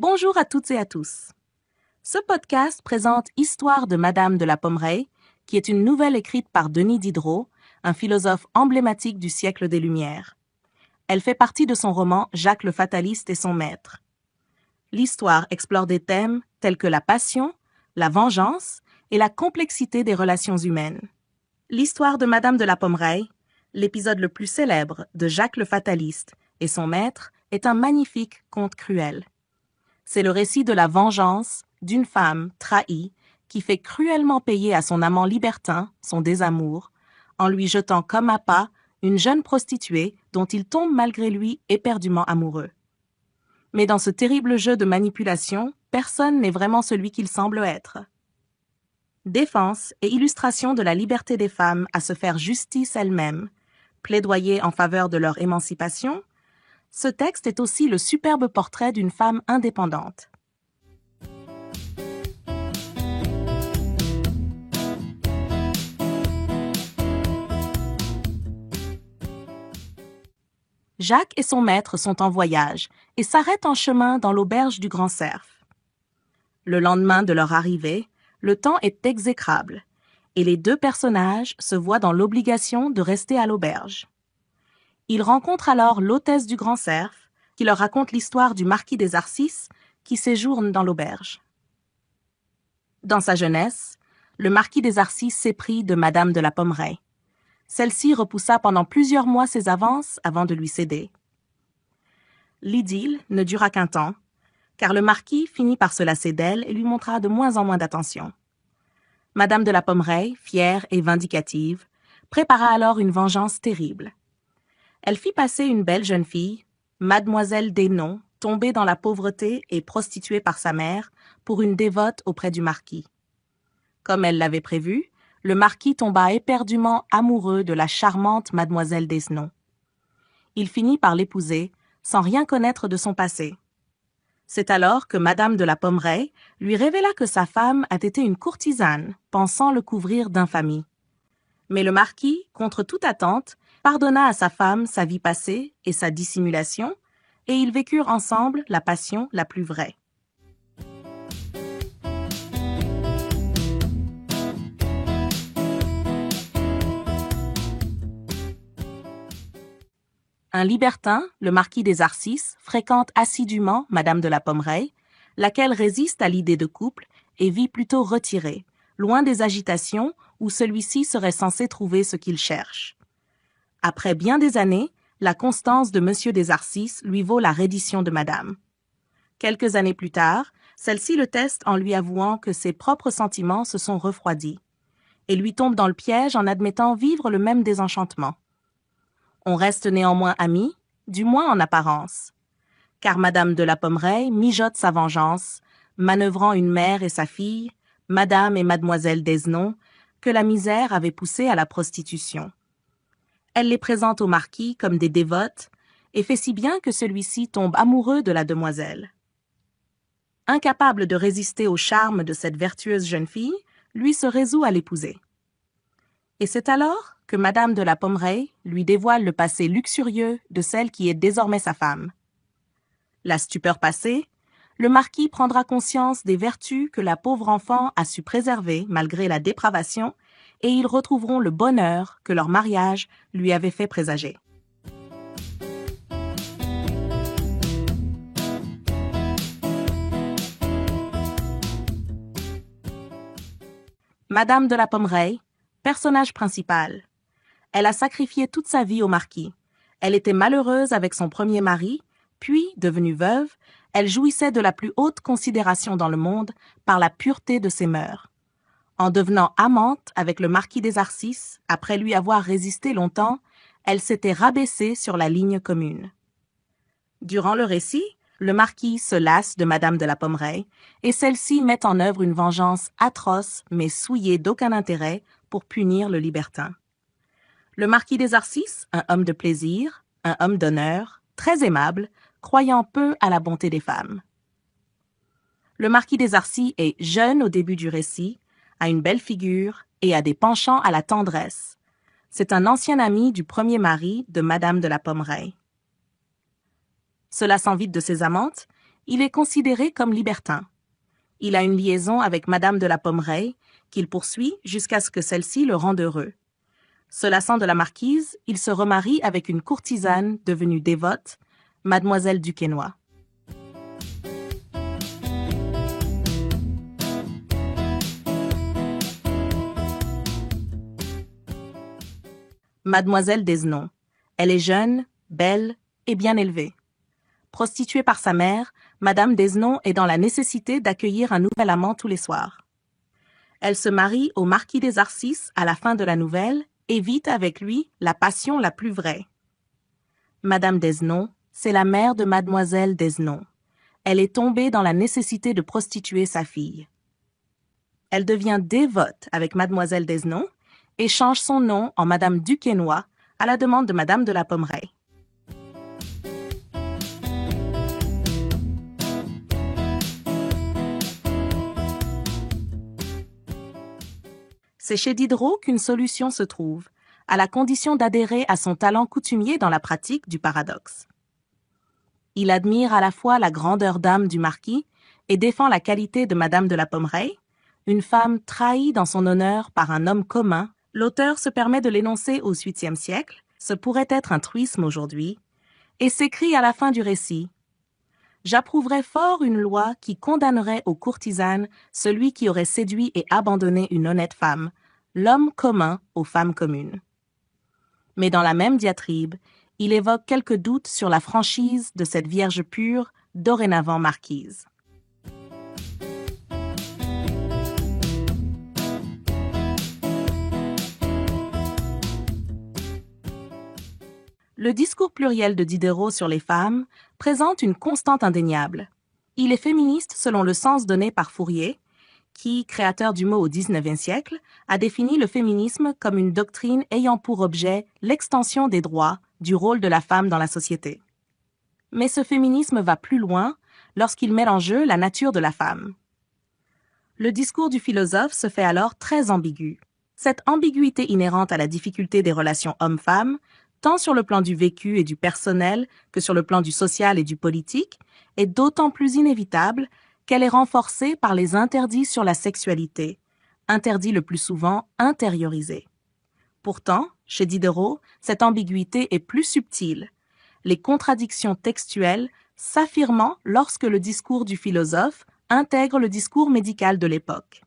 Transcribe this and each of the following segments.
Bonjour à toutes et à tous. Ce podcast présente Histoire de Madame de la Pommeraye, qui est une nouvelle écrite par Denis Diderot, un philosophe emblématique du siècle des Lumières. Elle fait partie de son roman Jacques le Fataliste et son maître. L'histoire explore des thèmes tels que la passion, la vengeance et la complexité des relations humaines. L'histoire de Madame de la Pommeraye, l'épisode le plus célèbre de Jacques le Fataliste et son maître, est un magnifique conte cruel. C'est le récit de la vengeance d'une femme trahie qui fait cruellement payer à son amant libertin son désamour en lui jetant comme appât une jeune prostituée dont il tombe malgré lui éperdument amoureux. Mais dans ce terrible jeu de manipulation, personne n'est vraiment celui qu'il semble être. Défense et illustration de la liberté des femmes à se faire justice elles-mêmes, plaidoyer en faveur de leur émancipation, ce texte est aussi le superbe portrait d'une femme indépendante. Jacques et son maître sont en voyage et s'arrêtent en chemin dans l'auberge du Grand Cerf. Le lendemain de leur arrivée, le temps est exécrable et les deux personnages se voient dans l'obligation de rester à l'auberge. Ils rencontrent alors l'hôtesse du Grand Cerf qui leur raconte l'histoire du marquis des Arcis qui séjourne dans l'auberge. Dans sa jeunesse, le marquis des Arcis s'éprit de Madame de la Pommeraye. Celle-ci repoussa pendant plusieurs mois ses avances avant de lui céder. L'idylle ne dura qu'un temps, car le marquis finit par se lasser d'elle et lui montra de moins en moins d'attention. Madame de la Pommeraye, fière et vindicative, prépara alors une vengeance terrible. Elle fit passer une belle jeune fille, Mademoiselle Desnoms, tombée dans la pauvreté et prostituée par sa mère, pour une dévote auprès du marquis. Comme elle l'avait prévu, le marquis tomba éperdument amoureux de la charmante Mademoiselle Desnoms. Il finit par l'épouser, sans rien connaître de son passé. C'est alors que Madame de la Pommeraye lui révéla que sa femme a été une courtisane, pensant le couvrir d'infamie. Mais le marquis, contre toute attente, pardonna à sa femme sa vie passée et sa dissimulation, et ils vécurent ensemble la passion la plus vraie. Un libertin, le marquis des Arcis, fréquente assidûment Madame de la Pommeraye, laquelle résiste à l'idée de couple et vit plutôt retirée, loin des agitations où celui-ci serait censé trouver ce qu'il cherche. Après bien des années, la constance de Monsieur des Arcis lui vaut la reddition de Madame. Quelques années plus tard, celle-ci le teste en lui avouant que ses propres sentiments se sont refroidis, et lui tombe dans le piège en admettant vivre le même désenchantement. On reste néanmoins amis, du moins en apparence, car Madame de la Pommeraye mijote sa vengeance, manœuvrant une mère et sa fille, Madame et Mademoiselle Desnoms, que la misère avait poussées à la prostitution. Elle les présente au marquis comme des dévotes et fait si bien que celui-ci tombe amoureux de la demoiselle. Incapable de résister au charme de cette vertueuse jeune fille, lui se résout à l'épouser. Et c'est alors que Madame de la Pommeraye lui dévoile le passé luxurieux de celle qui est désormais sa femme. La stupeur passée, le marquis prendra conscience des vertus que la pauvre enfant a su préserver malgré la dépravation, et ils retrouveront le bonheur que leur mariage lui avait fait présager. Madame de la Pommeraye, personnage principal. Elle a sacrifié toute sa vie au marquis. Elle était malheureuse avec son premier mari, puis, devenue veuve, elle jouissait de la plus haute considération dans le monde par la pureté de ses mœurs. En devenant amante avec le marquis des Arcis, après lui avoir résisté longtemps, elle s'était rabaissée sur la ligne commune. Durant le récit, le marquis se lasse de Madame de la Pommeraye et celle-ci met en œuvre une vengeance atroce mais souillée d'aucun intérêt pour punir le libertin. Le marquis des Arcis, un homme de plaisir, un homme d'honneur, très aimable, croyant peu à la bonté des femmes. Le marquis des Arcis est jeune au début du récit, a une belle figure et a des penchants à la tendresse. C'est un ancien ami du premier mari de Madame de la Pommeraye. Se lassant vite de ses amantes, il est considéré comme libertin. Il a une liaison avec Madame de la Pommeraye, qu'il poursuit jusqu'à ce que celle-ci le rende heureux. Se lassant de la marquise, il se remarie avec une courtisane devenue dévote, Mademoiselle Duquesnoy. Mademoiselle Desnoms. Elle est jeune, belle et bien élevée. Prostituée par sa mère, Madame Desnoms est dans la nécessité d'accueillir un nouvel amant tous les soirs. Elle se marie au marquis des Arcis à la fin de la nouvelle et vit avec lui la passion la plus vraie. Madame Desnoms, c'est la mère de Mademoiselle Desnoms. Elle est tombée dans la nécessité de prostituer sa fille. Elle devient dévote avec Mademoiselle Desnoms et change son nom en Madame Duquesnoy à la demande de Madame de la Pommeraye. C'est chez Diderot qu'une solution se trouve, à la condition d'adhérer à son talent coutumier dans la pratique du paradoxe. Il admire à la fois la grandeur d'âme du marquis et défend la qualité de Madame de la Pommeraye, une femme trahie dans son honneur par un homme commun. L'auteur se permet de l'énoncer au VIIIe siècle, ce pourrait être un truisme aujourd'hui, et s'écrie à la fin du récit « J'approuverais fort une loi qui condamnerait aux courtisanes celui qui aurait séduit et abandonné une honnête femme, l'homme commun aux femmes communes. » Mais dans la même diatribe, il évoque quelques doutes sur la franchise de cette vierge pure, dorénavant marquise. Le discours pluriel de Diderot sur les femmes présente une constante indéniable. Il est féministe selon le sens donné par Fourier, qui, créateur du mot au XIXe siècle, a défini le féminisme comme une doctrine ayant pour objet l'extension des droits, du rôle de la femme dans la société. Mais ce féminisme va plus loin lorsqu'il met en jeu la nature de la femme. Le discours du philosophe se fait alors très ambigu. Cette ambiguïté inhérente à la difficulté des relations hommes-femmes, tant sur le plan du vécu et du personnel que sur le plan du social et du politique, est d'autant plus inévitable qu'elle est renforcée par les interdits sur la sexualité, interdits le plus souvent intériorisés. Pourtant, chez Diderot, cette ambiguïté est plus subtile, les contradictions textuelles s'affirmant lorsque le discours du philosophe intègre le discours médical de l'époque.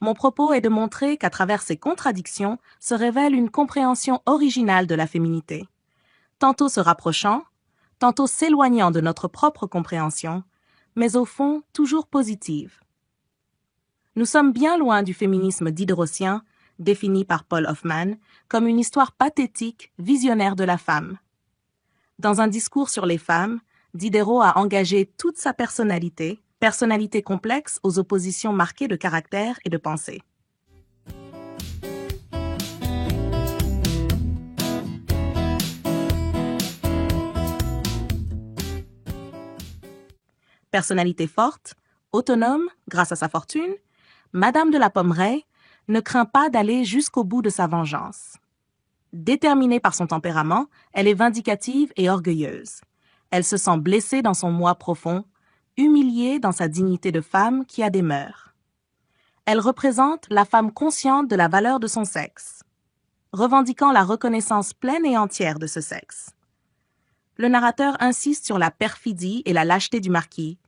Mon propos est de montrer qu'à travers ces contradictions se révèle une compréhension originale de la féminité, tantôt se rapprochant, tantôt s'éloignant de notre propre compréhension, mais au fond toujours positive. Nous sommes bien loin du féminisme diderotien, défini par Paul Hoffman, comme une histoire pathétique, visionnaire de la femme. Dans un discours sur les femmes, Diderot a engagé toute sa personnalité complexe aux oppositions marquées de caractère et de pensée. Personnalité forte, autonome grâce à sa fortune, Madame de la Pommeraye ne craint pas d'aller jusqu'au bout de sa vengeance. Déterminée par son tempérament, elle est vindicative et orgueilleuse. Elle se sent blessée dans son moi profond, humiliée dans sa dignité de femme qui a des mœurs. Elle représente la femme consciente de la valeur de son sexe, revendiquant la reconnaissance pleine et entière de ce sexe. Le narrateur insiste sur la perfidie et la lâcheté du marquis,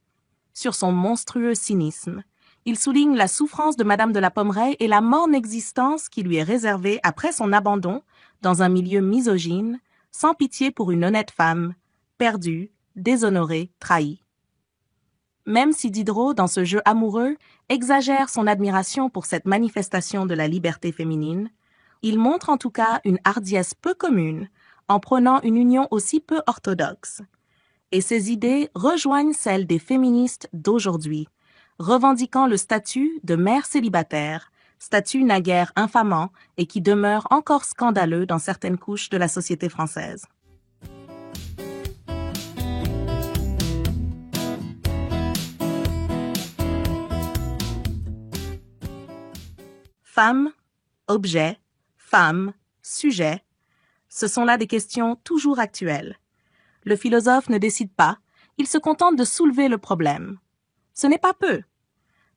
sur son monstrueux cynisme. Il souligne la souffrance de Madame de la Pommeraye et la morne existence qui lui est réservée après son abandon dans un milieu misogyne, sans pitié pour une honnête femme, perdue, déshonorée, trahie. Même si Diderot, dans ce jeu amoureux, exagère son admiration pour cette manifestation de la liberté féminine, il montre en tout cas une hardiesse peu commune en prônant une union aussi peu orthodoxe. Et ses idées rejoignent celles des féministes d'aujourd'hui, revendiquant le statut de mère célibataire, statut naguère infamant et qui demeure encore scandaleux dans certaines couches de la société française. Femme, objet, femme, sujet, ce sont là des questions toujours actuelles. Le philosophe ne décide pas, il se contente de soulever le problème. Ce n'est pas peu.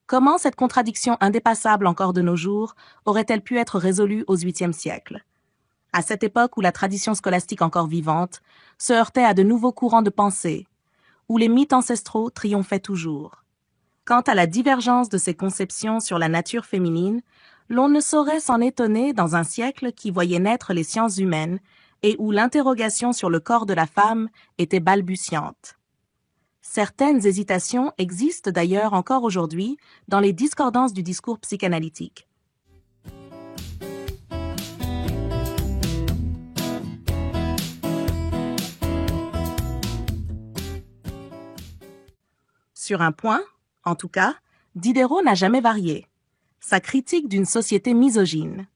Comment cette contradiction indépassable encore de nos jours aurait-elle pu être résolue au VIIIe siècle? À cette époque où la tradition scolastique encore vivante se heurtait à de nouveaux courants de pensée, où les mythes ancestraux triomphaient toujours. Quant à la divergence de ces conceptions sur la nature féminine, l'on ne saurait s'en étonner dans un siècle qui voyait naître les sciences humaines et où l'interrogation sur le corps de la femme était balbutiante. Certaines hésitations existent d'ailleurs encore aujourd'hui dans les discordances du discours psychanalytique. Sur un point, en tout cas, Diderot n'a jamais varié: sa critique d'une société misogyne.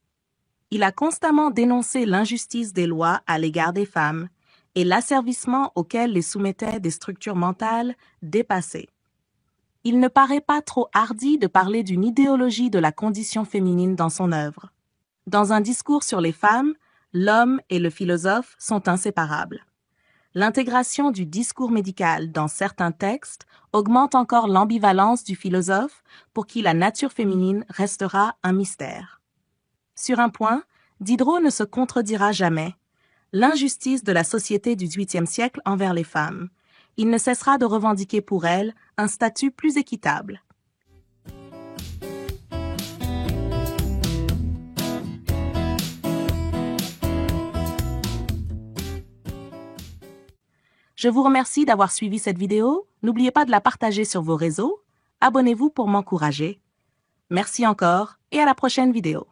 Il a constamment dénoncé l'injustice des lois à l'égard des femmes et l'asservissement auquel les soumettaient des structures mentales dépassées. Il ne paraît pas trop hardi de parler d'une idéologie de la condition féminine dans son œuvre. Dans un discours sur les femmes, l'homme et le philosophe sont inséparables. L'intégration du discours médical dans certains textes augmente encore l'ambivalence du philosophe pour qui la nature féminine restera un mystère. Sur un point, Diderot ne se contredira jamais: l'injustice de la société du XVIIIe siècle envers les femmes. Il ne cessera de revendiquer pour elles un statut plus équitable. Je vous remercie d'avoir suivi cette vidéo. N'oubliez pas de la partager sur vos réseaux. Abonnez-vous pour m'encourager. Merci encore et à la prochaine vidéo.